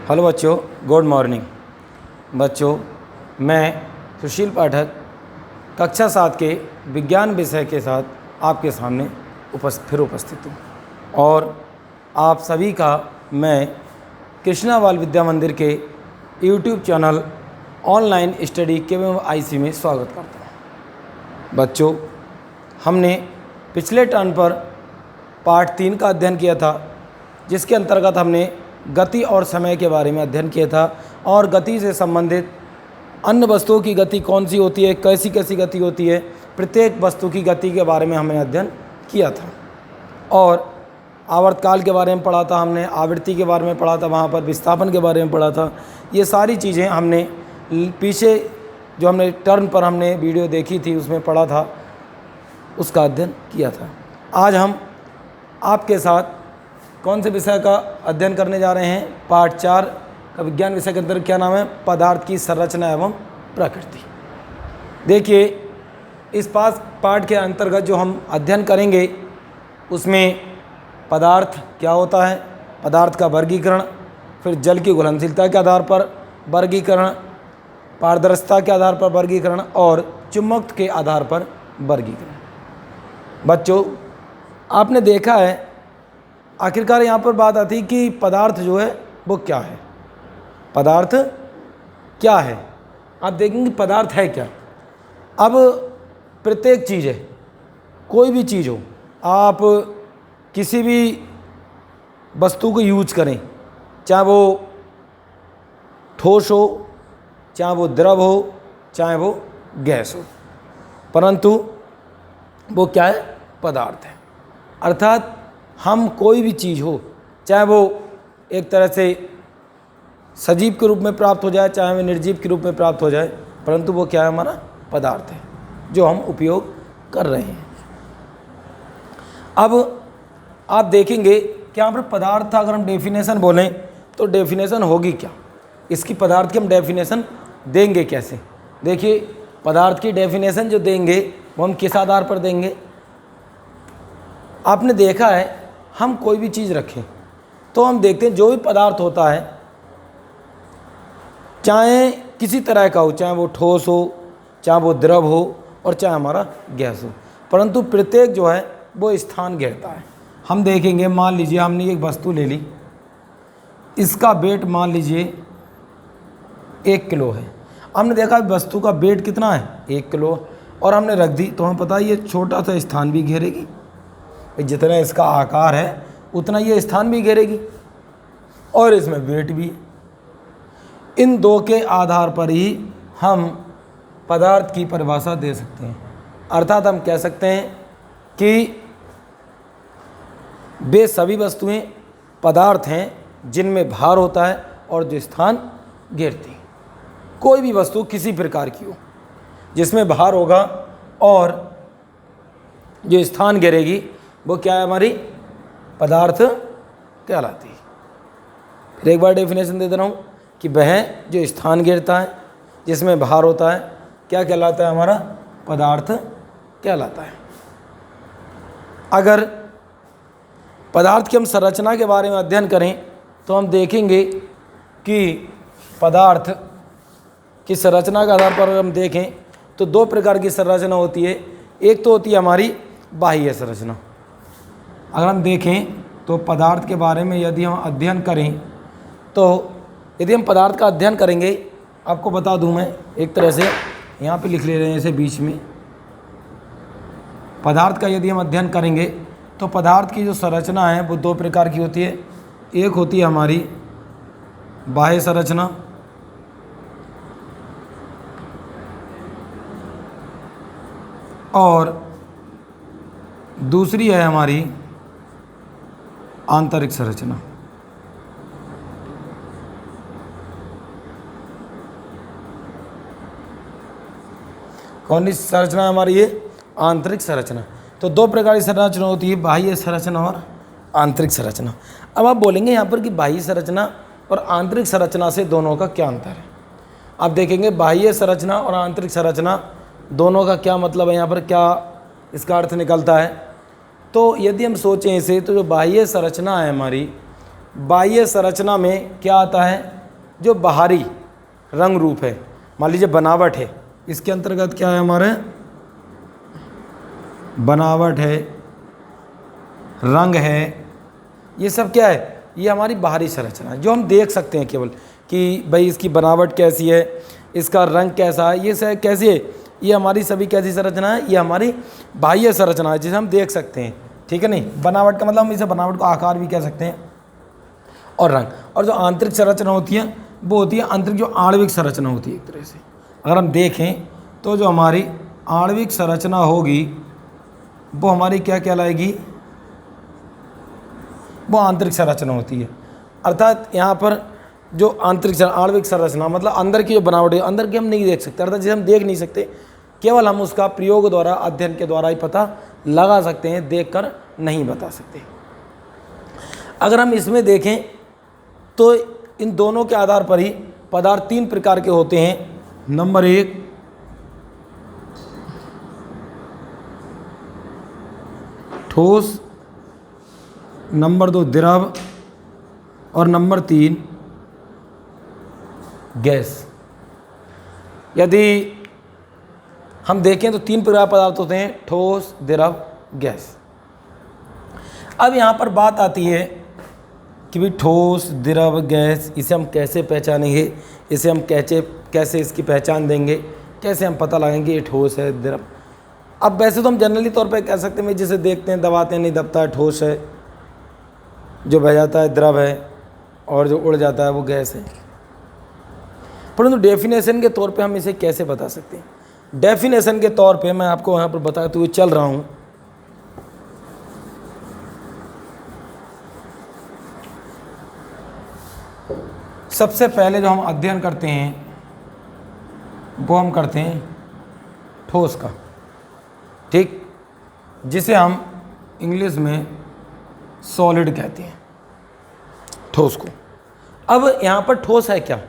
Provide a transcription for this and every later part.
Hello बच्चों, good morning. बच्चों, मैं सुशील पाठक कक्षा 7 के विज्ञान विषय के साथ आपके सामने फिर उपस्थित हूँ और आप सभी का मैं कृष्णा बाल विद्या मंदिर के YouTube channel online study KVM-IC में स्वागत करता हूँ। बच्चों, हमने पिछले टर्न पर पार्ट 3 का अध्ययन किया था, जिसके अंतर्गत हमने गति और समय के बारे में अध्ययन किया था और गति से संबंधित अन्य वस्तुओं की गति कौन सी होती है, कैसी कैसी गति होती है, प्रत्येक वस्तु की गति के बारे में हमने अध्ययन किया था। और आवर्तकाल के बारे में पढ़ा था हमने, आवृत्ति के बारे में पढ़ा था, वहाँ पर विस्थापन के बारे में पढ़ा था। ये सारी चीज़ें हमने पीछे जो हमने टर्न पर हमने वीडियो देखी थी उसमें पढ़ा था, उसका अध्ययन किया था। आज हम आपके साथ कौन से विषय का अध्ययन करने जा रहे हैं? पार्ट 4 का विज्ञान विषय के अंदर क्या नाम है? पदार्थ की संरचना एवं प्रकृति। देखिए, इस पार्ट के अंतर्गत जो हम अध्ययन करेंगे उसमें पदार्थ क्या होता है, पदार्थ का वर्गीकरण, फिर जल की घुलनशीलता के आधार पर वर्गीकरण, पारदर्शिता के आधार पर वर्गीकरण और चुंबकत्व के आधार पर वर्गीकरण। बच्चों, आपने देखा है आखिरकार यहाँ पर बात आती है कि पदार्थ जो है वो क्या है, पदार्थ क्या है। आप देखेंगे पदार्थ है क्या। अब प्रत्येक चीज़ है, कोई भी चीज़ हो, आप किसी भी वस्तु को यूज करें, चाहे वो ठोस हो, चाहे वो द्रव हो, चाहे वो गैस हो, परंतु वो क्या है? पदार्थ है। अर्थात हम कोई भी चीज़ हो, चाहे वो एक तरह से सजीव के रूप में प्राप्त हो जाए, चाहे वो निर्जीव के रूप में प्राप्त हो जाए, परंतु वो क्या है? हमारा पदार्थ है जो हम उपयोग कर रहे हैं। अब आप देखेंगे कि यहाँ पर पदार्थ अगर हम डेफिनेशन बोलें तो डेफिनेशन होगी क्या, इसकी पदार्थ की हम डेफिनेशन देंगे कैसे? देखिए, पदार्थ की डेफिनेशन जो देंगे वो हम किस आधार पर देंगे? आपने देखा है हम कोई भी चीज़ रखें तो हम देखते हैं जो भी पदार्थ होता है, चाहे किसी तरह का हो, चाहे वो ठोस हो, चाहे वो द्रव हो और चाहे हमारा गैस हो, परंतु प्रत्येक जो है वो स्थान घेरता है। हम देखेंगे, मान लीजिए हमने एक वस्तु ले ली, इसका वेट मान लीजिए 1 किलो है। हमने देखा वस्तु का वेट कितना है? 1 किलो, और हमने रख दी तो हमें पता है ये छोटा सा स्थान भी घेरेगी, जितना इसका आकार है उतना ये स्थान भी घेरेगी और इसमें वेट भी। इन दो के आधार पर ही हम पदार्थ की परिभाषा दे सकते हैं। अर्थात हम कह सकते हैं कि वे सभी वस्तुएं पदार्थ हैं जिनमें भार होता है और जो स्थान घेरती है। कोई भी वस्तु किसी प्रकार की हो जिसमें भार होगा और जो स्थान घेरेगी वो क्या है? हमारी पदार्थ कहलाती है। फिर एक बार डेफिनेशन दे दे रहा हूँ कि वह जो स्थान घेरता है, जिसमें भार होता है, क्या कहलाता है? हमारा पदार्थ कहलाता है। अगर पदार्थ की हम संरचना के बारे में अध्ययन करें तो हम देखेंगे कि पदार्थ की संरचना के आधार पर हम देखें तो 2 प्रकार की संरचना होती है। एक तो होती है हमारी बाह्य संरचना। अगर हम देखें तो पदार्थ के बारे में यदि हम अध्ययन करें तो यदि हम पदार्थ का अध्ययन करेंगे, आपको बता दूं मैं एक तरह से, यहाँ पे लिख ले रहे हैं इसे बीच में। पदार्थ का यदि हम अध्ययन करेंगे तो पदार्थ की जो संरचना है वो 2 प्रकार की होती है। एक होती है हमारी बाह्य संरचना और दूसरी है हमारी आंतरिक संरचना। कौन सी संरचना है हमारी? ये आंतरिक संरचना। तो 2 प्रकार की संरचना होती है, बाह्य संरचना और आंतरिक संरचना। अब आप बोलेंगे यहाँ पर कि बाह्य संरचना और आंतरिक संरचना से दोनों का क्या अंतर है? आप देखेंगे बाह्य संरचना और आंतरिक संरचना दोनों का क्या मतलब है, यहाँ पर क्या इसका अर्थ निकलता है। तो यदि हम सोचें इसे तो जो बाह्य संरचना है हमारी, बाह्य संरचना में क्या आता है? जो बाहरी रंग रूप है, मान लीजिए बनावट है, इसके अंतर्गत क्या है हमारे, बनावट है, रंग है, ये सब क्या है, ये हमारी बाहरी संरचना है जो हम देख सकते हैं केवल कि भाई इसकी बनावट कैसी है, इसका रंग कैसा है, ये सब कैसी है, ये हमारी सभी कैसी संरचना है, ये हमारी बाह्य संरचना है जिसे हम देख सकते हैं। ठीक है नहीं, बनावट का मतलब हम इसे बनावट को आकार भी कह सकते हैं और रंग। और जो आंतरिक संरचना होती है वो होती है आंतरिक, जो आणविक संरचना होती है एक तरह से। अगर हम देखें तो जो हमारी आणविक संरचना होगी वो हमारी क्या कहलाएगी, वो आंतरिक संरचना होती है। अर्थात यहाँ पर जो आंतरिक आणविक संरचना मतलब अंदर की जो बनावट है, अंदर की हम नहीं देख सकते, अर्थात जिसे हम देख नहीं सकते, केवल हम उसका प्रयोग द्वारा, अध्ययन के द्वारा ही पता लगा सकते हैं, देखकर नहीं बता सकते। अगर हम इसमें देखें तो इन दोनों के आधार पर ही पदार्थ 3 प्रकार के होते हैं। नंबर 1 ठोस, नंबर 2 द्रव और नंबर 3 गैस। यदि हम देखें तो 3 प्रकार पदार्थ होते हैं, ठोस, द्रव, गैस। अब यहाँ पर बात आती है कि भाई ठोस, द्रव, गैस, इसे हम कैसे पहचानेंगे, इसे हम कैसे इसकी पहचान देंगे, कैसे हम पता लगाएंगे ये ठोस है, द्रव। अब वैसे तो हम जनरली तौर पे कह सकते हैं जिसे देखते हैं दबाते हैं नहीं दबता है, ठोस है, जो बह जाता है द्रव है, और जो उड़ जाता है वो गैस है। परंतु डेफिनेशन के तौर पे हम इसे कैसे बता सकते हैं? डेफिनेशन के तौर पे मैं आपको यहाँ पर बताते हुए चल रहा हूँ। सबसे पहले जो हम अध्ययन करते हैं वो हम करते हैं ठोस का, ठीक, जिसे हम इंग्लिश में सॉलिड कहते हैं, ठोस को। अब यहाँ पर ठोस है क्या?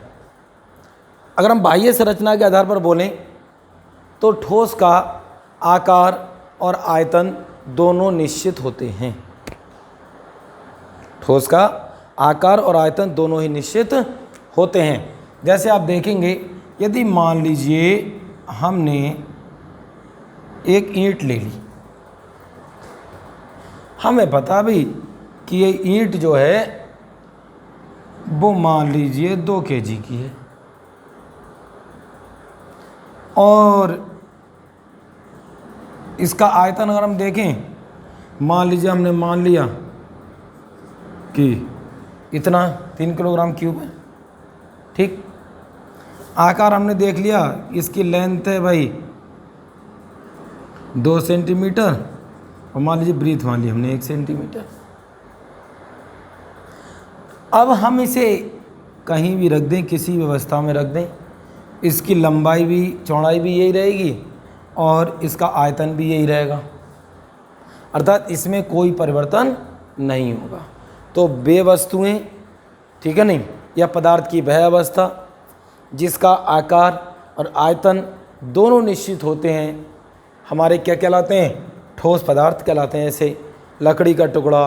अगर हम बाह्य संरचना के आधार पर बोलें तो ठोस का आकार और आयतन दोनों निश्चित होते हैं। ठोस का आकार और आयतन दोनों ही निश्चित होते हैं। जैसे आप देखेंगे, यदि मान लीजिए हमने एक ईंट ले ली, हमें पता भी कि ये ईंट जो है वो मान लीजिए 2 kg की है, और इसका आयतन अगर हम देखें, मान लीजिए हमने मान लिया कि इतना 3 किलोग्राम क्यूब है, ठीक। आकार हमने देख लिया, इसकी लेंथ है भाई 2 सेंटीमीटर, और मान लीजिए ब्रीथ मान ली हमने 1 सेंटीमीटर। अब हम इसे कहीं भी रख दें, किसी व्यवस्था में रख दें, इसकी लंबाई भी चौड़ाई भी यही रहेगी और इसका आयतन भी यही रहेगा, अर्थात इसमें कोई परिवर्तन नहीं होगा। तो वे वस्तुएं, ठीक है नहीं, या पदार्थ की वह अवस्था जिसका आकार और आयतन दोनों निश्चित होते हैं, हमारे क्या कहलाते हैं? ठोस पदार्थ कहलाते हैं। जैसे लकड़ी का टुकड़ा,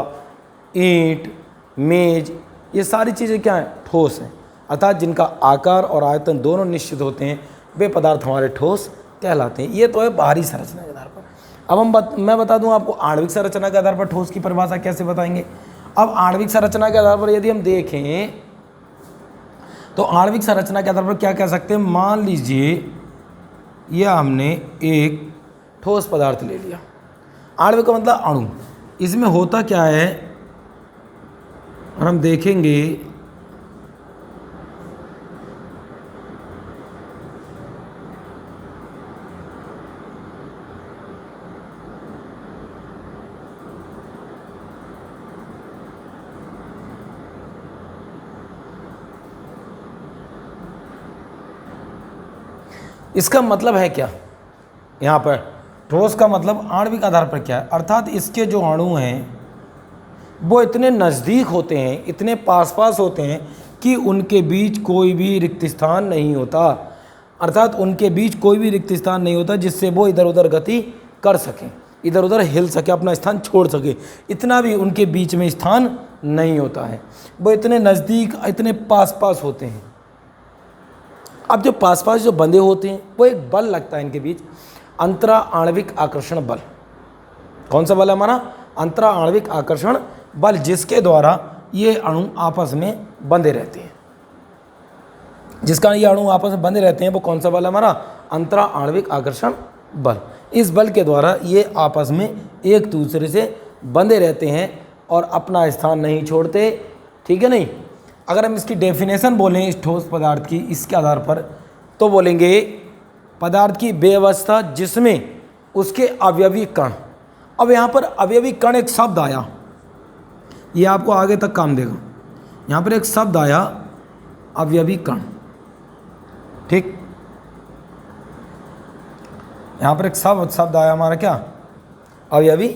ईंट, मेज, ये सारी चीज़ें क्या हैं? ठोस हैं। अर्थात जिनका आकार और आयतन दोनों निश्चित होते हैं वे पदार्थ हमारे ठोस कहलाते हैं। ये तो है बाहरी संरचना के आधार पर। अब मैं बता दूं आपको आणविक संरचना के आधार पर ठोस की परिभाषा कैसे बताएंगे। अब आणविक संरचना के आधार पर यदि हम देखें तो आणविक संरचना के आधार पर क्या कह सकते हैं? मान लीजिए यह हमने एक ठोस पदार्थ ले लिया। आणविक का मतलब अणु। इसमें होता क्या है, और हम देखेंगे इसका मतलब है क्या यहाँ पर? ठोस का मतलब आणविक आधार पर क्या है? अर्थात इसके जो अणु हैं वो इतने नज़दीक होते हैं, इतने पास पास होते हैं कि उनके बीच कोई भी रिक्त स्थान नहीं होता। अर्थात उनके बीच कोई भी रिक्त स्थान नहीं होता जिससे वो इधर उधर गति कर सकें, इधर उधर हिल सके, अपना स्थान छोड़ सके, इतना भी उनके बीच में स्थान नहीं होता है। वो इतने नज़दीक, इतने पास पास होते हैं, अब जो पास पास जो बंधे होते हैं वो एक बल लगता है इनके बीच, अंतरा आणविक आकर्षण बल। कौन सा बल है हमारा? अंतरा आणविक आकर्षण बल, जिसके द्वारा ये अणु आपस में बंधे रहते हैं। जिसका ये अणु आपस में बंधे रहते हैं वो कौन सा बल है हमारा? अंतरा आणविक आकर्षण बल। इस बल के द्वारा ये आपस में एक दूसरे से बंधे रहते हैं और अपना स्थान नहीं छोड़ते, ठीक है नहीं। अगर हम इसकी डेफिनेशन बोलें इस ठोस पदार्थ की, इसके आधार पर तो बोलेंगे पदार्थ की व्यवस्था जिसमें उसके अवयवी कण। अब यहाँ पर अवयवी कण एक शब्द आया, ये आपको आगे तक काम देगा। यहाँ पर एक शब्द आया अवयवी कण, ठीक। यहाँ पर एक शब्द आया हमारा क्या? अवयवी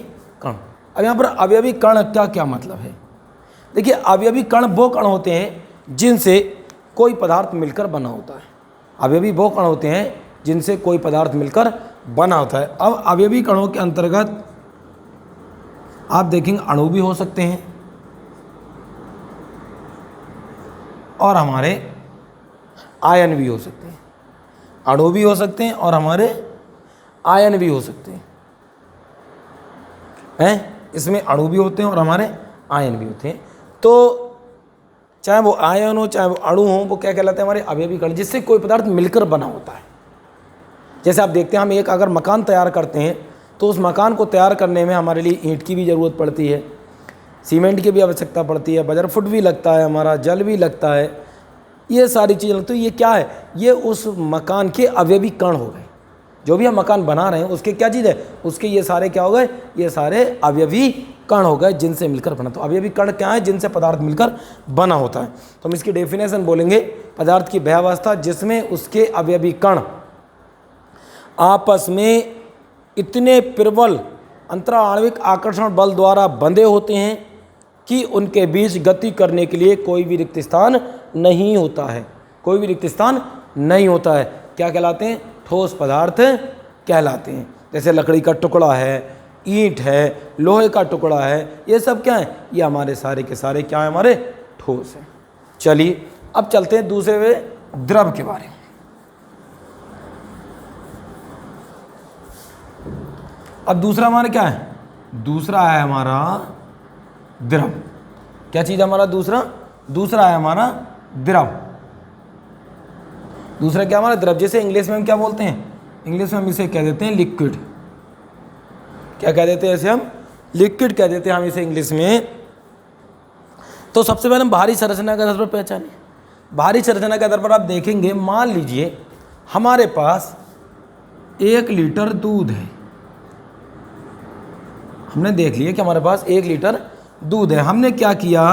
कण। अब यहाँ पर अवयवी कण का क्या मतलब है? देखिए, अवयवी कण वो कण होते हैं जिनसे कोई पदार्थ मिलकर बना होता है। अवयवी वो कण होते हैं जिनसे कोई पदार्थ मिलकर बना होता है। अब अवयवी कणों के अंतर्गत आप देखेंगे अणु भी हो सकते हैं और हमारे आयन भी हो सकते हैं। अणु भी हो सकते हैं और हमारे आयन भी हो सकते हैं। इसमें अणु भी होते हैं और हमारे आयन भी होते हैं। तो चाहे वो आयन हो चाहे वो अणु हो, वो क्या कहलाते हैं? हमारे अवयवी कण, जिससे कोई पदार्थ मिलकर बना होता है। जैसे आप देखते हैं, हम एक अगर मकान तैयार करते हैं तो उस मकान को तैयार करने में हमारे लिए ईंट की भी ज़रूरत पड़ती है, सीमेंट की भी आवश्यकता पड़ती है, बजर फुट भी लगता है, हमारा जल भी लगता है, ये सारी चीज़ें। तो ये क्या है? ये उस मकान के अवयवी कण हो गए। जो भी हम मकान बना रहे हैं उसके क्या चीज़ है? उसके ये सारे क्या हो गए? ये सारे अवयवी कण हो गए जिनसे मिलकर बना। तो अवयवी कण क्या है? जिनसे पदार्थ मिलकर बना होता है। तो हम इसकी डेफिनेशन बोलेंगे, पदार्थ की व्यवस्था जिसमें उसके अवयवी कण आपस में इतने प्रबल अंतरा आणविक आकर्षण बल द्वारा बंधे होते हैं कि उनके बीच गति करने के लिए कोई भी रिक्त स्थान नहीं होता है। कोई भी रिक्त स्थान नहीं होता है। क्या कहलाते हैं? ठोस पदार्थ कहलाते हैं। जैसे लकड़ी का टुकड़ा है, ईंट है, लोहे का टुकड़ा है, ये सब क्या है? ये हमारे सारे के सारे क्या है? हमारे ठोस हैं। चलिए अब चलते हैं दूसरे द्रव के बारे में। अब दूसरा हमारा क्या है? दूसरा है हमारा द्रव। क्या चीज़ है हमारा दूसरा है हमारा द्रव। दूसरा क्या हमारा? द्रव। जैसे इंग्लिश में हम क्या बोलते हैं? इंग्लिश में हम इसे कह देते हैं लिक्विड। क्या कह देते हैं इसे? हम लिक्विड कह देते हैं हम इसे इंग्लिश में। तो सबसे पहले हम बाहरी संरचना के आधार पर पहचानें। बाहरी संरचना के आधार पर आप देखेंगे, मान लीजिए हमारे पास 1 लीटर दूध है। हमने देख लिया कि हमारे पास 1 लीटर दूध है। हमने क्या किया?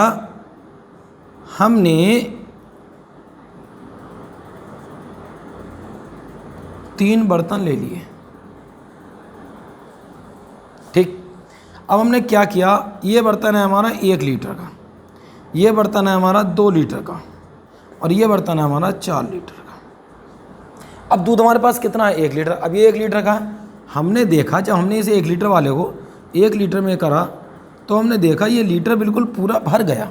हमने 3 बर्तन ले लिए, ठीक। अब हमने क्या किया? ये बर्तन है हमारा 1 लीटर का, ये बर्तन है हमारा 2 लीटर का और ये बर्तन है हमारा 4 लीटर का। अब दूध हमारे पास कितना है? 1 लीटर। अब ये 1 लीटर का है। हमने देखा, जब हमने इसे 1 लीटर वाले को 1 लीटर में करा तो हमने देखा ये लीटर बिल्कुल पूरा भर गया,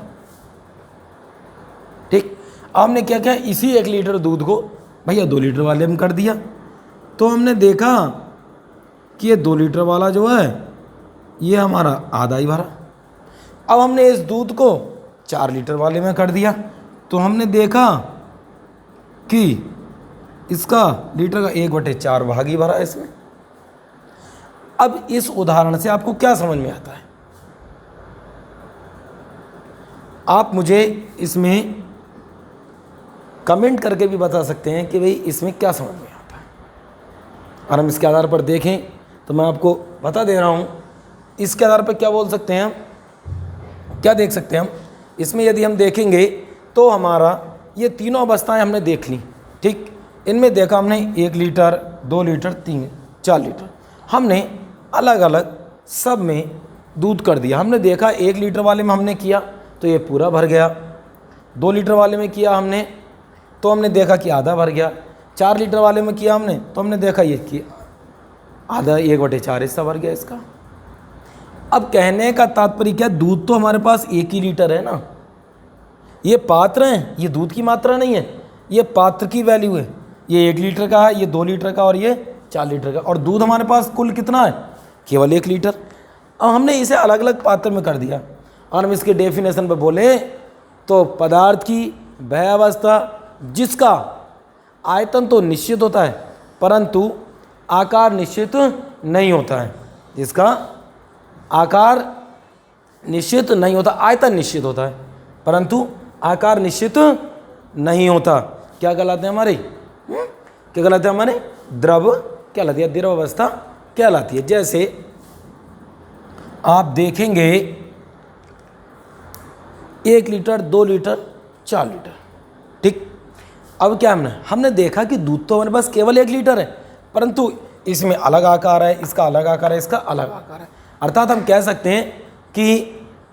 ठीक। अब हमने क्या किया? इसी 1 लीटर दूध को भैया 2 लीटर वाले में कर दिया। तो हमने देखा कि ये 2 लीटर वाला जो है ये हमारा आधा ही भरा। अब हमने इस दूध को 4 लीटर वाले में कर दिया तो हमने देखा कि इसका लीटर का 1/4 भाग ही भरा है इसमें। अब इस उदाहरण से आपको क्या समझ में आता है? आप मुझे इसमें कमेंट करके भी बता सकते हैं कि भाई इसमें क्या समझ में आता है। और हम इसके आधार पर देखें तो मैं आपको बता दे रहा हूँ, इसके आधार पर क्या बोल सकते हैं हम, क्या देख सकते हैं हम इसमें। यदि हम देखेंगे तो हमारा ये तीनों अवस्थाएं हमने देख ली, ठीक। इनमें देखा हमने 1 लीटर, 2 लीटर, 3, 4 लीटर, हमने अलग अलग सब में दूध कर दिया। हमने देखा 1 लीटर वाले में हमने किया तो ये पूरा भर गया, 2 लीटर वाले में किया हमने तो हमने देखा कि आधा भर गया, 4 लीटर वाले में किया हमने तो हमने देखा ये कि आधा 1/4 हिस्सा भर गया इसका। अब कहने का तात्पर्य क्या? दूध तो हमारे पास 1 ही लीटर है ना, ये पात्र हैं, ये दूध की मात्रा नहीं है, ये पात्र की वैल्यू है। ये 1 लीटर का है, ये 2 लीटर का और ये 4 लीटर का। और दूध हमारे पास कुल कितना है? केवल 1 लीटर। अब हमने इसे अलग अलग पात्र में कर दिया और हम इसके डेफिनेशन पर बोले तो पदार्थ की वह अवस्था जिसका आयतन तो निश्चित होता है परंतु आकार निश्चित नहीं होता है, जिसका आकार निश्चित नहीं होता, आयतन निश्चित होता है परंतु आकार निश्चित नहीं होता। क्या कहलाते हैं हमारे? क्या कहलाते हैं हमारे? द्रव कहलाती है, द्रव अवस्था कहलाती है। जैसे आप देखेंगे 1 लीटर, 2 लीटर, 4 लीटर, ठीक। अब क्या हमने देखा कि दूध तो हमारे पास केवल 1 लीटर है परंतु इसमें अलग आकार है, इसका अलग आकार है, इसका अलग आकार है। अर्थात हम कह सकते हैं कि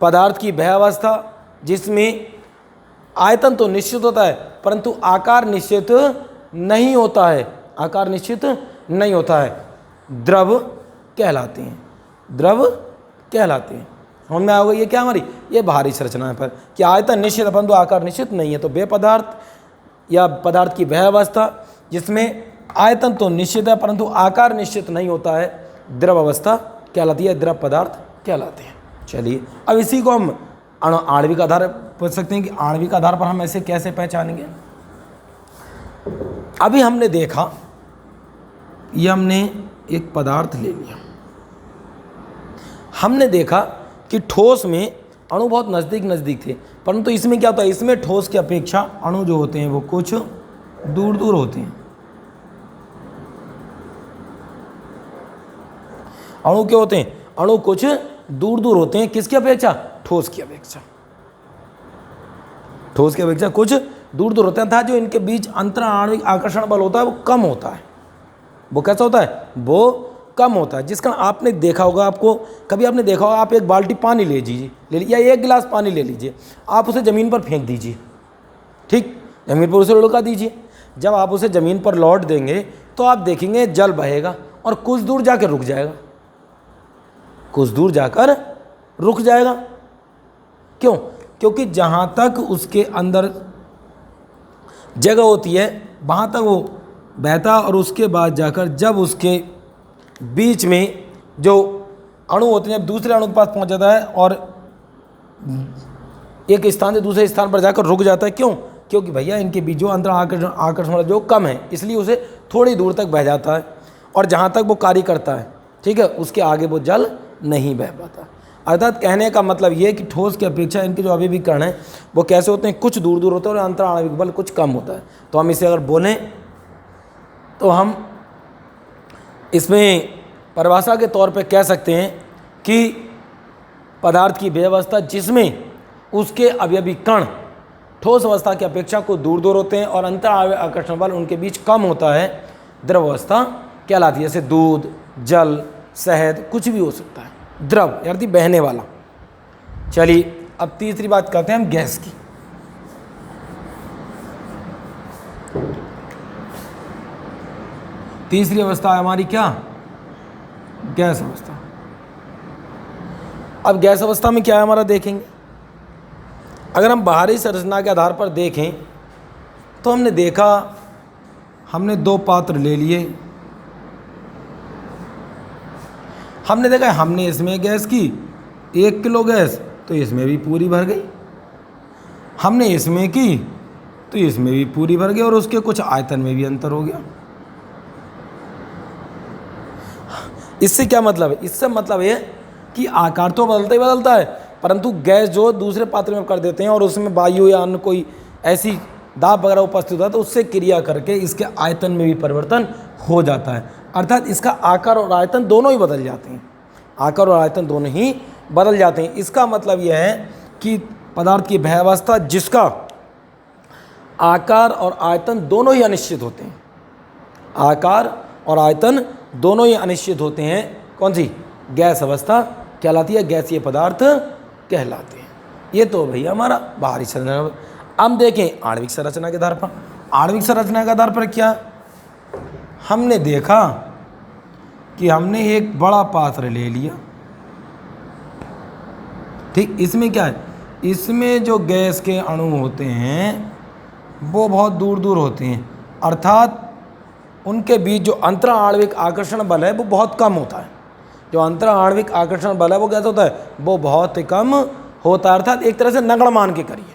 पदार्थ की वह अवस्था जिसमें आयतन तो निश्चित होता है परंतु आकार निश्चित नहीं होता है, आकार निश्चित नहीं होता है, द्रव कहलाते हैं, द्रव कहलाते हैं। समझ में आओगे? ये क्या हमारी ये बाहरी संरचना है पर कि आयतन निश्चित है परंतु आकार निश्चित नहीं है। तो वे पदार्थ या पदार्थ की वह अवस्था जिसमें आयतन तो निश्चित है परंतु आकार निश्चित नहीं होता है, द्रव अवस्था कहलाती है, द्रव पदार्थ कहलाते हैं। चलिए अब इसी को हम आणविक आधार पूछ सकते हैं कि आणविक आधार पर हम ऐसे कैसे पहचानेंगे। अभी हमने देखा, ये हमने एक पदार्थ ले लिया, हमने देखा कि ठोस में अणु बहुत नज़दीक नज़दीक थे परंतु इसमें क्या होता है, इसमें ठोस की अपेक्षा अणु जो होते हैं वो कुछ दूर दूर होते हैं। अणु क्या होते हैं? अणु कुछ दूर दूर होते हैं, किसकी अपेक्षा? ठोस की अपेक्षा, ठोस की अपेक्षा कुछ दूर दूर होते हैं। था जो इनके बीच अंतर आणविक आकर्षण बल होता है वो कम होता है। वो कैसा होता है? वो कम होता है। जिसका आपने देखा होगा, आपको कभी आपने देखा होगा, आप एक बाल्टी पानी ले लीजिए या 1 गिलास पानी ले लीजिए, आप उसे ज़मीन पर फेंक दीजिए, ठीक, ज़मीन पर उसे लुढ़का दीजिए। जब आप उसे ज़मीन पर लौट देंगे तो आप देखेंगे जल बहेगा और कुछ दूर जाकर रुक जाएगा, कुछ दूर जाकर रुक जाएगा। क्यों? क्योंकि जहाँ तक उसके अंदर जगह होती है वहाँ तक वो बहता और उसके बाद जाकर जब उसके बीच में जो अणु होते हैं, जब दूसरे अणु के पास पहुँच जाता है और एक स्थान से दूसरे स्थान पर जाकर रुक जाता है। क्यों? क्योंकि भैया इनके बीच जो अंतर आकर्षण जो कम है इसलिए उसे थोड़ी दूर तक बह जाता है और जहाँ तक वो कार्य करता है, ठीक है, उसके आगे वो जल नहीं बह पाता। अर्थात कहने का मतलब ये है कि ठोस की अपेक्षा इनके जो अभी भी कण हैं वो कैसे होते हैं? कुछ दूर दूर होते हैं और अंतर आणविक बल कुछ कम होता है। तो हम इसे अगर बोलें तो हम इसमें परिभाषा के तौर पे कह सकते हैं कि पदार्थ की व्यवस्था जिसमें उसके अवयवी कण ठोस अवस्था की अपेक्षा को दूर दूर होते हैं और अंतर आकर्षण बल उनके बीच कम होता है, द्रव अवस्था कहलाती है। जैसे दूध, जल, शहद, कुछ भी हो सकता है, द्रव यानी बहने वाला। चलिए अब तीसरी बात करते हैं हम गैस की। तीसरी अवस्था है हमारी क्या? गैस अवस्था। अब गैस अवस्था में क्या है हमारा देखेंगे। अगर हम बाहरी संरचना के आधार पर देखें तो हमने देखा, हमने 2 पात्र ले लिए, हमने देखा हमने इसमें गैस की 1 किलो गैस तो इसमें भी पूरी भर गई, हमने इसमें की तो इसमें भी पूरी भर गई और उसके कुछ आयतन में भी अंतर हो गया। इससे क्या मतलब है? इससे मतलब ये कि आकार तो बदलता ही बदलता है परंतु गैस जो दूसरे पात्र में कर देते हैं और उसमें वायु या अन्य कोई ऐसी दाब वगैरह उपस्थित होता है तो उससे क्रिया करके इसके आयतन में भी परिवर्तन हो जाता है। अर्थात इसका आकार और आयतन दोनों ही बदल जाते हैं, आकार और आयतन दोनों ही बदल जाते हैं। इसका मतलब यह है कि पदार्थ की भयावस्था जिसका आकार और आयतन दोनों ही अनिश्चित होते हैं, आकार और आयतन दोनों ही अनिश्चित होते हैं, कौन सी? गैस अवस्था कहलाती है, गैसीय पदार्थ कहलाते हैं। ये तो भैया हमारा बाहरी संरचना। हम देखें आणविक संरचना के आधार पर। आणविक संरचना के आधार पर क्या हमने देखा कि हमने एक बड़ा पात्र ले लिया, ठीक, इसमें क्या है? इसमें जो गैस के अणु होते हैं वो बहुत दूर दूर होते हैं, अर्थात उनके बीच जो अंतरा आणविक आकर्षण बल है वो बहुत कम होता है। जो अंतरा आणविक आकर्षण बल है वो कैसा होता है, वो बहुत कम होता है, अर्थात एक तरह से नगण्य मान के करिए।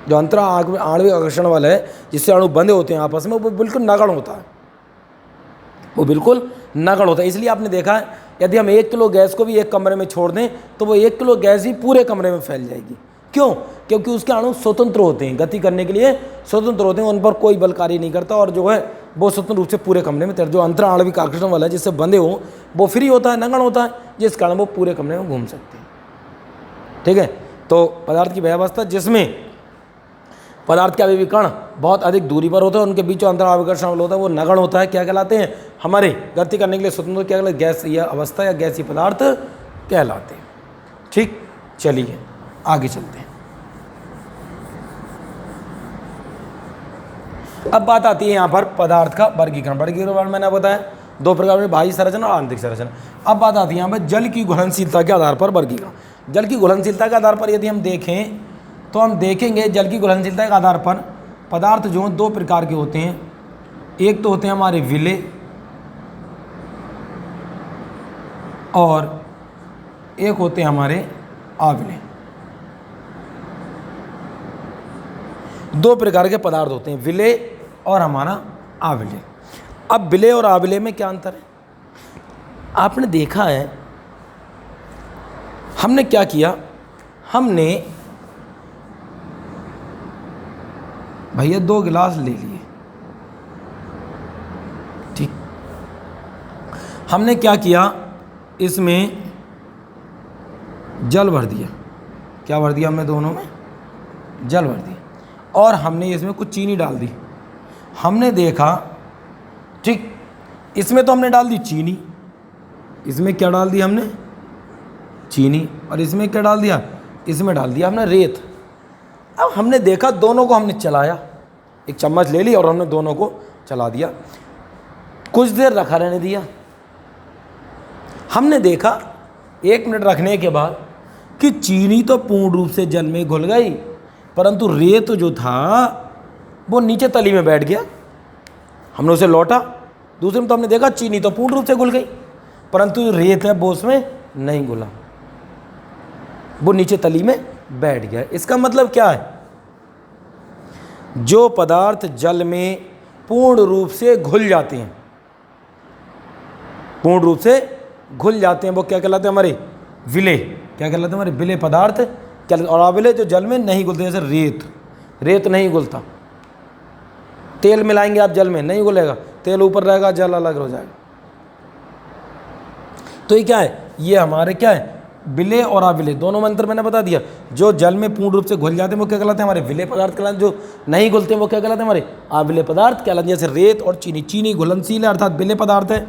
जो अंतरा आणविक आकर्षण बल है जिससे अणु बंधे होते हैं आपस में, वो बिल्कुल नगण्य होता है, वो बिल्कुल नगण्य होता है। इसलिए आपने देखा है यदि हम 1 किलो गैस को भी एक कमरे में छोड़ दें तो वो 1 किलो गैस ही पूरे कमरे में फैल जाएगी। क्यों? क्योंकि उसके अणु स्वतंत्र होते हैं, गति करने के लिए स्वतंत्र होते हैं, उन पर कोई बल कार्य नहीं करता और जो है वो स्वतंत्र रूप से पूरे कमरे में जो अंतरा आणविक आकर्षण वाला है जिससे बंधे हो वो फ्री होता है, नगण्य होता है, जिस कारण वो पूरे कमरे में घूम सकते हैं। ठीक है, तो पदार्थ की वह अवस्था जिसमें पदार्थ के अवयवी कण बहुत अधिक दूरी पर होते हैं, उनके बीच जो अंतरा आणविक आकर्षण बल होता है वो नगण्य होता है। क्या कहलाते हैं? हमारे गति करने के लिए स्वतंत्र क्या कहलाते हैं? गैस या अवस्था या गैसीय पदार्थ कहलाते हैं। ठीक, चलिए आगे चलते हैं। अब बात आती है यहाँ पर पदार्थ का वर्गीकरण। वर्गीकरण मैंने बताया 2 प्रकार में, बाह्य संरचना और आंतरिक संरचना। अब बात आती है यहाँ पर जल की घुलनशीलता के आधार पर वर्गीकरण। जल की घुलनशीलता के आधार पर यदि हम देखें तो हम देखेंगे जल की घुलनशीलता के आधार पर पदार्थ जो हैं 2 प्रकार के होते हैं। एक तो होते हैं हमारे विलेय और एक होते हैं हमारे आविलेय। 2 प्रकार के पदार्थ होते हैं, विलेय और हमारा आविलेय। अब विलेय और आविलेय में क्या अंतर है? आपने देखा है हमने क्या किया, हमने भैया 2 गिलास ले लिए। ठीक, हमने क्या किया, इसमें जल भर दिया। क्या भर दिया हमने? दोनों में जल भर दिया और हमने इसमें कुछ चीनी डाल दी। हमने देखा, ठीक, इसमें तो हमने डाल दी चीनी, इसमें क्या डाल दिया हमने? चीनी। और इसमें क्या डाल दिया? इसमें डाल दिया हमने रेत। अब हमने देखा, दोनों को हमने चलाया, एक चम्मच ले ली और हमने दोनों को चला दिया, कुछ देर रखा रहने दिया। हमने देखा 1 मिनट रखने के बाद कि चीनी तो पूर्ण रूप से जल में घुल गई, परंतु रेत जो था वो नीचे तली में बैठ गया। हमने उसे लौटा, दूसरे में तो हमने देखा चीनी तो पूर्ण रूप से घुल गई, परंतु रेत है वो उसमें नहीं घुला, वो नीचे तली में बैठ गया। इसका मतलब क्या है? जो पदार्थ जल में पूर्ण रूप से घुल जाते हैं, पूर्ण रूप से घुल जाते हैं, वो क्या कहलाते हैं? हमारे विलेय। क्या कहलाते हैं? हमारे विलेय पदार्थ। और आविलेय जो जल में नहीं घुलते, जैसे रेत। रेत नहीं घुलता। तेल मिलाएंगे आप जल में, नहीं घुलेगा, तेल ऊपर रहेगा, जल अलग हो जाएगा। तो ये क्या है? ये हमारे क्या है? विलेय और आविलेय दोनों में अंतर मैंने बता दिया। जो जल में पूर्ण रूप से घुल जाते हैं वो क्या कहलाते हैं? हमारे विलेय पदार्थ कहलाते हैं। जो नहीं घुलते हैं वो क्या कहलाते हैं? हमारे आविलेय पदार्थ कहलाते हैं। जैसे रेत और चीनी। चीनी घुलनशील है अर्थात विलेय पदार्थ है।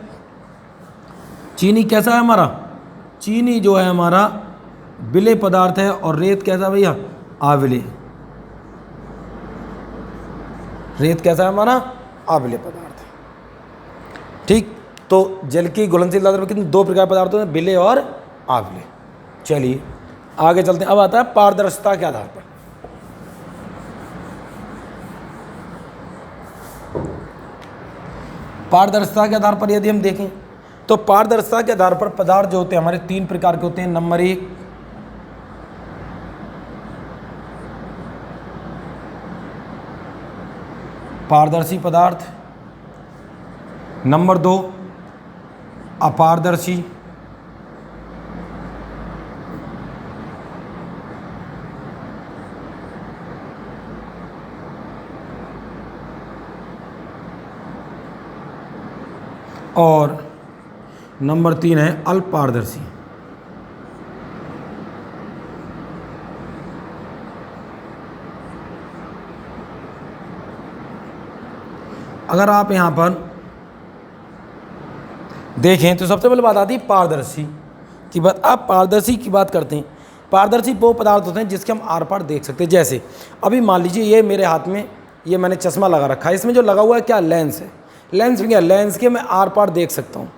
चीनी कैसा है हमारा? चीनी जो है हमारा विलेय पदार्थ है। और रेत कैसा भैया? आविलेय। रेत कैसा है हमारा? आविलेय पदार्थ है। ठीक, तो जल की घुलनशीलता में कितने 2 प्रकार पदार्थ होते हैं, विलेय और आविलेय। चलिए आगे चलते हैं। अब आता है पारदर्शिता के आधार पर। पारदर्शिता के आधार पर यदि हम देखें तो पारदर्शिता के आधार पर पदार्थ जो होते हैं हमारे 3 प्रकार के होते हैं। नंबर 1 पारदर्शी पदार्थ, नंबर 2 अपारदर्शी, और नंबर 3 है अल्पपारदर्शी। अगर आप यहाँ पर देखें तो सबसे पहले बात आती है पारदर्शी की बात। आप पारदर्शी की बात करते हैं। पारदर्शी वो पदार्थ होते हैं जिसके हम आर पार देख सकते हैं। जैसे अभी मान लीजिए ये मेरे हाथ में ये मैंने चश्मा लगा रखा है, इसमें जो लगा हुआ है क्या? लेंस है। लेंस में क्या? लेंस के मैं आर पार देख सकता हूँ,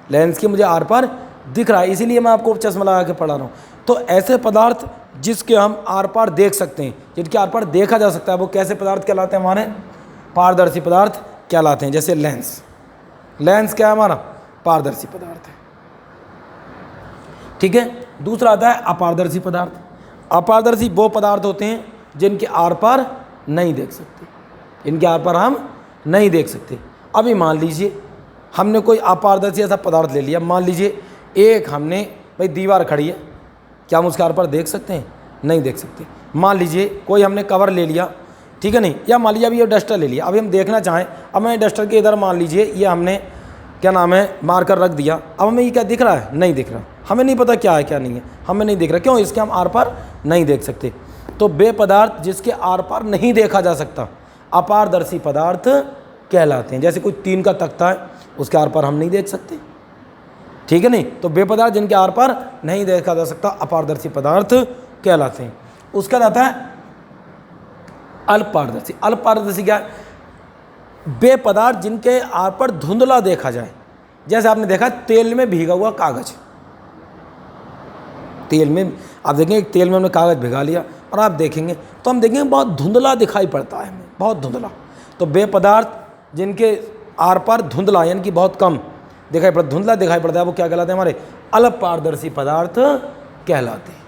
लेंस के मुझे आर पार दिख रहा है, इसीलिए मैं आपको चश्मा लगा के पढ़ा रहा हूँ। तो ऐसे पदार्थ जिसके हम आर पार देख सकते हैं, जिनके आर पार देखा जा सकता है, वो कैसे पदार्थ कहलाते हैं? हमारे पारदर्शी पदार्थ कहलाते हैं। जैसे लेंस, लेंस क्या है हमारा? पारदर्शी पदार्थ है। ठीक है। दूसरा आता है अपारदर्शी पदार्थ। अपारदर्शी वो पदार्थ होते हैं जिनके आर पार नहीं देख सकते, इनके आर पार हम नहीं देख सकते। अभी मान लीजिए हमने कोई अपारदर्शी ऐसा पदार्थ ले लिया, मान लीजिए एक हमने भाई दीवार खड़ी है, क्या हम उसके आर पार देख सकते हैं? नहीं देख सकते। मान लीजिए कोई हमने कवर ले लिया, ठीक है नहीं, या मान लीजिए अभी ये डस्टर ले लिया, अभी हम देखना चाहें, अब मैं डस्टर के इधर मान लीजिए ये हमने क्या नाम है मारकर रख दिया, अब हमें ये क्या दिख रहा है? नहीं दिख रहा, हमें नहीं पता क्या है क्या नहीं है, हमें नहीं दिख रहा। क्यों? इसके हम आर पार नहीं देख सकते। तो वे पदार्थ जिसके आर पार नहीं देखा जा सकता अपारदर्शी पदार्थ कहलाते हैं। जैसे कोई टीन का तख्ता है, उसके आर पार हम नहीं देख सकते, ठीक है नहीं, तो वे पदार्थ जिनके आर पार नहीं देखा जा सकता अपारदर्शी पदार्थ कहलाते हैं। उसका आता है अल्पपारदर्शी। अल्पपारदर्शी क्या है? वे पदार्थ जिनके आर पर धुंधला देखा जाए। जैसे आपने देखा तेल में भीगा हुआ कागज, तेल में आप देखेंगे तेल में हमने कागज भिगा लिया और आप देखेंगे तो हम देखेंगे बहुत धुंधला दिखाई पड़ता है हमें, बहुत धुंधला। तो वे पदार्थ जिनके आर पार धुंधला यानी कि बहुत कम दिखाई पड़ता, धुंधला दिखाई पड़ता है, वो क्या कहलाते हैं? हमारे अल्प पारदर्शी पदार्थ कहलाते हैं।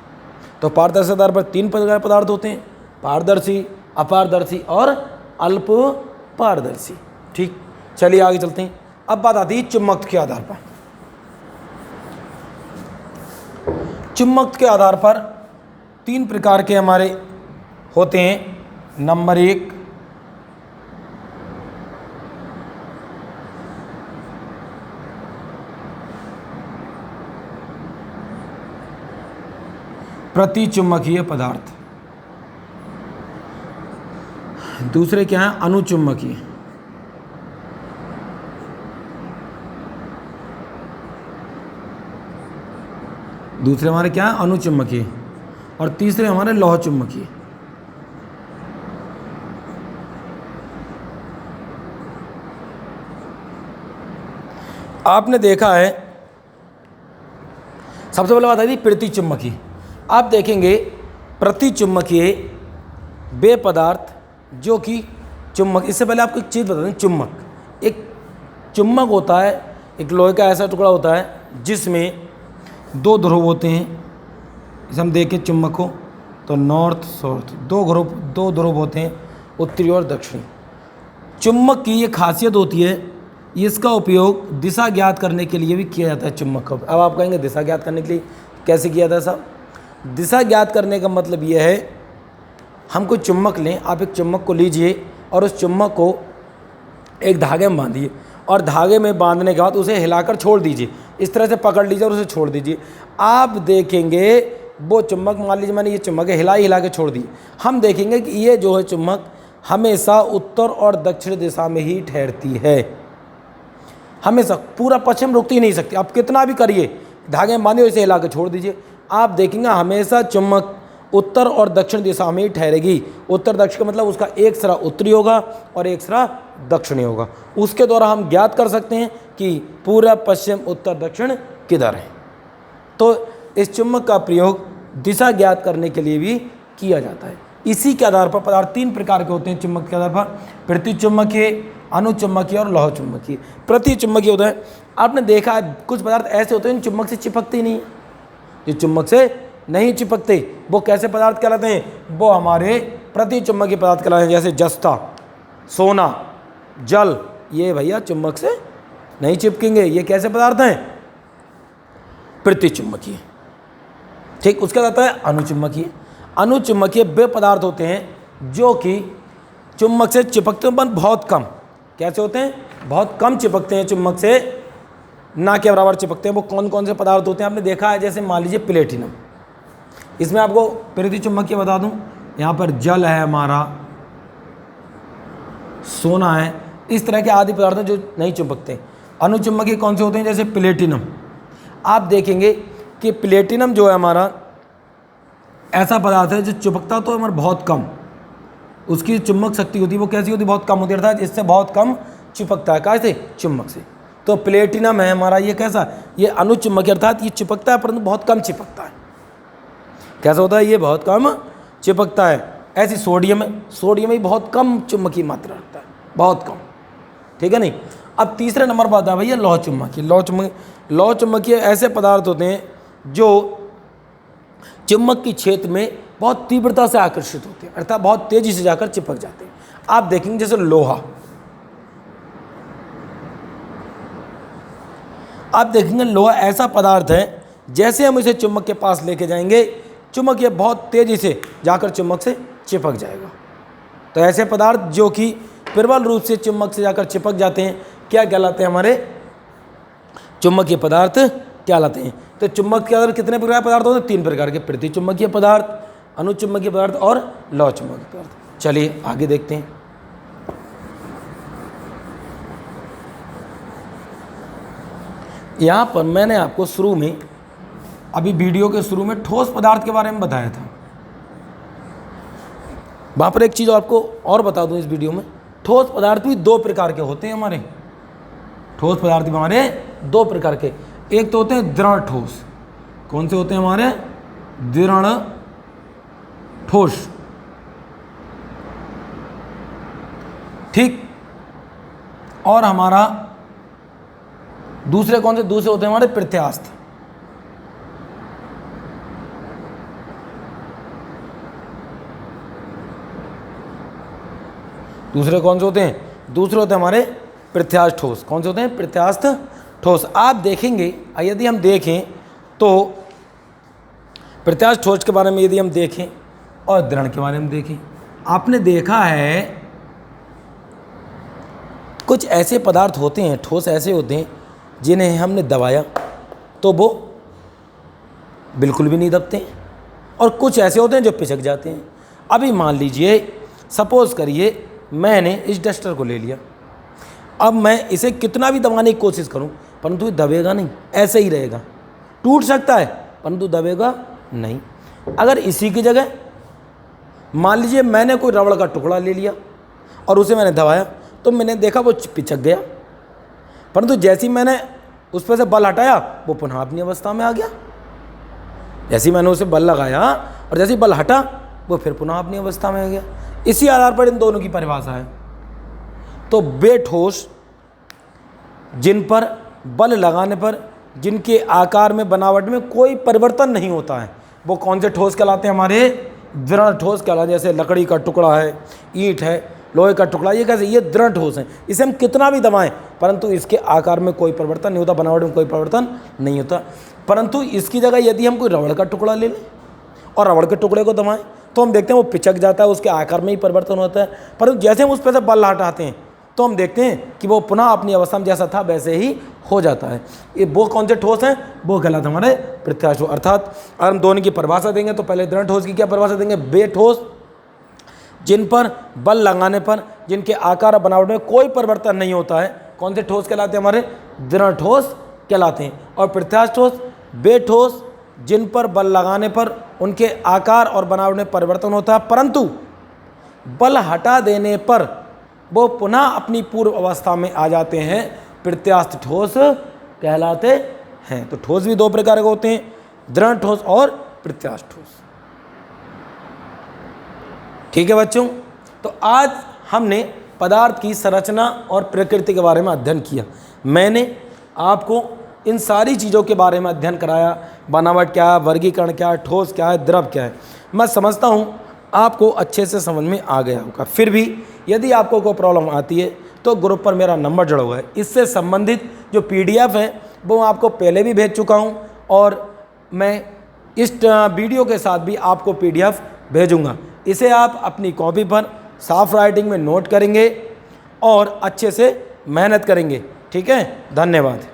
तो पारदर्शी आधार पर 3 प्रकार के पदार्थ होते हैं, पारदर्शी, अपारदर्शी और अल्प पारदर्शी। ठीक, चलिए आगे चलते हैं। अब बात आती है चुम्बकत्व के आधार पर। चुम्बकत्व के आधार पर 3 प्रकार के हमारे होते हैं। नंबर 1 प्रतिचुम्बकीय पदार्थ, दूसरे क्या है? अनुचुम्बकीय, दूसरे हमारे क्या है? अनुचुम्बकीय, और तीसरे हमारे लौह चुम्बकीय। आपने देखा है सबसे पहले बात आई थी प्रतिचुम्बकीय। आप देखेंगे प्रतिचुम्बकीय वे पदार्थ जो कि चुम्बक, इससे पहले आपको एक चीज़ बता दें, चुम्बक एक चुम्बक होता है, एक लोहे का ऐसा टुकड़ा होता है जिसमें 2 ध्रुव होते हैं। इसे हम देखें चुम्बक को तो नॉर्थ साउथ 2 ध्रुव होते हैं, उत्तरी और दक्षिणी। चुम्बक की ये खासियत होती है, इसका उपयोग दिशा ज्ञात करने के लिए भी किया जाता है चुम्बक का। अब आप कहेंगे दिशा ज्ञात करने के लिए कैसे किया जाता है साहब? दिशा ज्ञात करने का मतलब ये है, हम कोई चुम्बक लें, आप एक चुम्बक को लीजिए और उस चुम्बक को एक धागे में बांधिए और धागे में बांधने के बाद उसे हिलाकर छोड़ दीजिए, इस तरह से पकड़ लीजिए और उसे छोड़ दीजिए। आप देखेंगे वो चुम्बक, मान लीजिए मैंने ये चुम्बक हिला के छोड़ दी, हम देखेंगे कि ये जो है चुम्बक हमेशा उत्तर और दक्षिण दिशा में ही ठहरती है, हमेशा। पूरा पश्चिम रुकती ही नहीं सकती, आप कितना भी करिए, धागे में बांधिए इसे हिला के छोड़ दीजिए, आप देखेंगे हमेशा चुम्बक उत्तर और दक्षिण दिशा में ही ठहरेगी। उत्तर दक्षिण का मतलब उसका एक सिरा उत्तरी होगा और एक सिरा दक्षिणी होगा। उसके द्वारा हम ज्ञात कर सकते हैं कि पूरब पश्चिम उत्तर दक्षिण किधर है। तो इस चुम्बक का प्रयोग दिशा ज्ञात करने के लिए भी किया जाता है। इसी के आधार पर पदार्थ 3 प्रकार के होते हैं चुम्बक के आधार पर, प्रतिचुम्बकीय, अनुचुम्बकीय और लौह चुम्बकीय। प्रतिचुम्बकीय होता है, आपने देखा है कुछ पदार्थ ऐसे होते हैं चुम्बक से चिपकते ही नहीं है, जो चुम्बक से नहीं चिपकते, वो कैसे पदार्थ कहलाते हैं? वो हमारे प्रतिचुम्बकीय पदार्थ कहलाते हैं। जैसे जस्ता, सोना, जल, ये भैया चुम्बक से नहीं चिपकेंगे, ये कैसे पदार्थ हैं? प्रतिचुम्बकीय। ठीक, उसका आता है अनुचुम्बकीय। अनुचुम्बकीय वे पदार्थ होते हैं जो कि चुम्बक से चिपकते हैं पर बहुत कम। कैसे होते हैं? बहुत कम चिपकते हैं चुम्बक से, ना के बराबर चिपकते हैं। वो कौन कौन से पदार्थ होते हैं? आपने देखा है, जैसे मान लीजिए प्लेटिनम, इसमें आपको प्रतिचुम्बकीय बता दूं, यहाँ पर जल है हमारा, सोना है, इस तरह के आदि पदार्थ जो नहीं चिपकते। अनुचुम्बकीय कौन से होते हैं? जैसे प्लेटिनम। आप देखेंगे कि प्लेटिनम जो है हमारा ऐसा पदार्थ है जो चिपकता तो हमारा बहुत कम, उसकी चुम्बक शक्ति होती है वो कैसी होती है? बहुत कम होती है, अर्थात इससे बहुत कम चिपकता है। कैसे? चुम्बक से। तो प्लेटिनम है हमारा, ये कैसा? ये अनुचुम्बकीय, अर्थात ये चिपकता है परंतु बहुत कम चिपकता है। कैसा होता है? ये बहुत कम चिपकता है। ऐसी सोडियम है, सोडियम में बहुत कम चुम्बकीय मात्रा रखता है, बहुत कम। ठीक है नहीं। अब तीसरे नंबर पर आता है भैया लौह चुम्बकीय। लौह चुम्बकीय ऐसे पदार्थ होते हैं जो चुम्बक की क्षेत्र में बहुत तीव्रता से आकर्षित होते हैं, अर्थात बहुत तेजी से जाकर चिपक जाते हैं। आप देखेंगे जैसे लोहा, आप देखेंगे लोहा ऐसा पदार्थ है जैसे हम इसे चुम्बक के पास लेके जाएंगे, चुम्बक ये बहुत तेजी से जाकर चुम्बक से चिपक जाएगा। तो ऐसे पदार्थ जो कि प्रबल रूप से चुम्बक से जाकर चिपक जाते हैं क्या कहलाते हैं? हमारे चुम्बकीय पदार्थ कहलाते हैं। तो चुम्बक के अंदर कितने प्रकार के पदार्थ होते हैं? 3 प्रकार के, प्रति चुम्बकीय पदार्थ, अनुचुम्बकीय पदार्थ और लौह चुम्बकीय पदार्थ। चलिए आगे देखते हैं। यहाँ पर मैंने आपको शुरू में, अभी वीडियो के शुरू में ठोस पदार्थ के बारे में बताया था। वहाँ पर एक चीज़ आपको और बता दूँ इस वीडियो में, ठोस पदार्थ भी 2 प्रकार के होते हैं हमारे। ठोस पदार्थ भी हमारे 2 प्रकार के, एक तो होते हैं दृढ़ ठोस। कौन से होते हैं हमारे? दृढ़ ठोस, ठीक। और हमारा दूसरे कौन से? दूसरे होते हैं हमारे प्रत्यास्थ। दूसरे कौन से होते हैं? दूसरे होते हैं हमारे प्रत्यास्थ ठोस। कौन से होते हैं? प्रत्यास्थ ठोस। आप देखेंगे, यदि हम देखें तो प्रत्यास्थ ठोस के बारे में यदि हम देखें और दृढ़ के बारे में देखें, आपने देखा है कुछ ऐसे पदार्थ होते हैं, ठोस ऐसे होते हैं जिन्हें हमने दबाया तो वो बिल्कुल भी नहीं दबते, और कुछ ऐसे होते हैं जो पिचक जाते हैं। अभी मान लीजिए, सपोज करिए मैंने इस डस्टर को ले लिया, अब मैं इसे कितना भी दबाने की कोशिश करूं परंतु ये दबेगा नहीं, ऐसे ही रहेगा। टूट सकता है परंतु दबेगा नहीं। अगर इसी की जगह मान लीजिए मैंने कोई रबड़ का टुकड़ा ले लिया और उसे मैंने दबाया तो मैंने देखा वो पिचक गया, परंतु जैसे ही मैंने उस पर से बल हटाया वो पुनः अपनी अवस्था में आ गया। जैसे ही मैंने उसे बल लगाया और जैसे ही बल हटा वो फिर पुनः अपनी अवस्था में आ गया। इसी आधार पर इन दोनों की परिभाषा है। तो वे ठोस जिन पर बल लगाने पर जिनके आकार में, बनावट में कोई परिवर्तन नहीं होता है, वो कौन से ठोस कहलाते हैं? हमारे दृढ़ ठोस कहलाते हैं। जैसे लकड़ी का टुकड़ा है, ईंट है, लोहे का टुकड़ा, ये कैसे? ये दृढ़ ठोस है। इसे हम कितना भी दबाएं परंतु इसके आकार में कोई परिवर्तन नहीं होता, बनावट में कोई परिवर्तन नहीं होता। परंतु इसकी जगह यदि हम कोई रबड़ का टुकड़ा ले लें और रबड़ के टुकड़े को दबाएं तो हम देखते हैं वो पिचक जाता है, उसके आकार में ही परिवर्तन होता है। परंतु जैसे हम उस पर से बल हटाते हैं तो हम देखते हैं कि वो पुनः अपनी अवस्था में जैसा था वैसे ही हो जाता है। ये वो कौन से ठोस हैं? वो कहलाते हैं हमारे प्रत्यास्थ ठोस। अर्थात अगर हम दोनों की परिभाषा देंगे तो पहले दृढ़ ठोस की क्या परिभाषा देंगे? वे ठोस जिन पर बल लगाने पर जिनके आकार और बनावट में कोई परिवर्तन नहीं होता है, कौन से ठोस कहलाते हैं? हमारे दृढ़ ठोस कहलाते हैं। और प्रत्यास्थ ठोस वे ठोस जिन पर बल लगाने पर उनके आकार और बनावट में परिवर्तन होता है परंतु बल हटा देने पर वो पुनः अपनी पूर्व अवस्था में आ जाते हैं, प्रत्यास्थ ठोस कहलाते हैं। तो ठोस भी 2 प्रकार के होते हैं, दृढ़ ठोस और प्रत्यास्थ ठोस। ठीक है बच्चों, तो आज हमने पदार्थ की संरचना और प्रकृति के बारे में अध्ययन किया। मैंने आपको इन सारी चीज़ों के बारे में अध्ययन कराया, बनावट क्या है, वर्गीकरण क्या है, ठोस क्या है, द्रव क्या है। मैं समझता हूँ आपको अच्छे से समझ में आ गया होगा। फिर भी यदि आपको कोई प्रॉब्लम आती है तो ग्रुप पर मेरा नंबर जुड़ा हुआ है, इससे संबंधित जो PDF है वो आपको पहले भी भेज चुका हूँ और मैं इस वीडियो के साथ भी आपको PDF भेजूँगा। इसे आप अपनी कॉपी पर साफ राइटिंग में नोट करेंगे और अच्छे से मेहनत करेंगे। ठीक है, धन्यवाद।